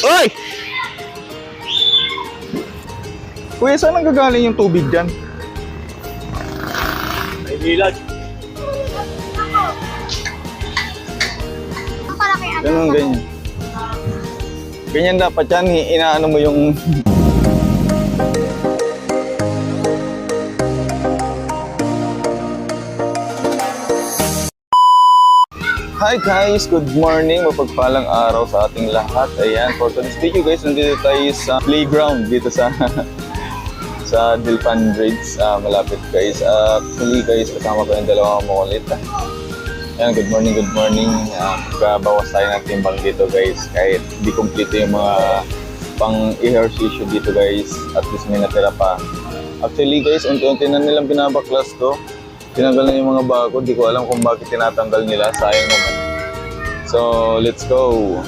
Oy! Kuya, saan nanggagaling yung tubig dyan? May bilag. Ang palaki ano? Ganun, ganyan. Ganyan dapat yan, inaano mo yung... Hi guys! Good morning! Mapagpalang araw sa ating lahat. Ayan, for today's video guys, nandito tayo sa playground dito sa sa Dilpan Bridge. Malapit guys. Actually guys, kasama ko yung dalawang makulit. Ayan, good morning, good morning. Magbabawas tayo ng timbang dito guys. Kahit di kompleto yung mga pang ehersisyo dito guys. At least may natira pa. Actually guys, unti-unti na nilang binabaklas to. Tinanggal na yung mga bago. Di ko alam kung bakit tinatanggal nila. Sayang naman. So, let's go.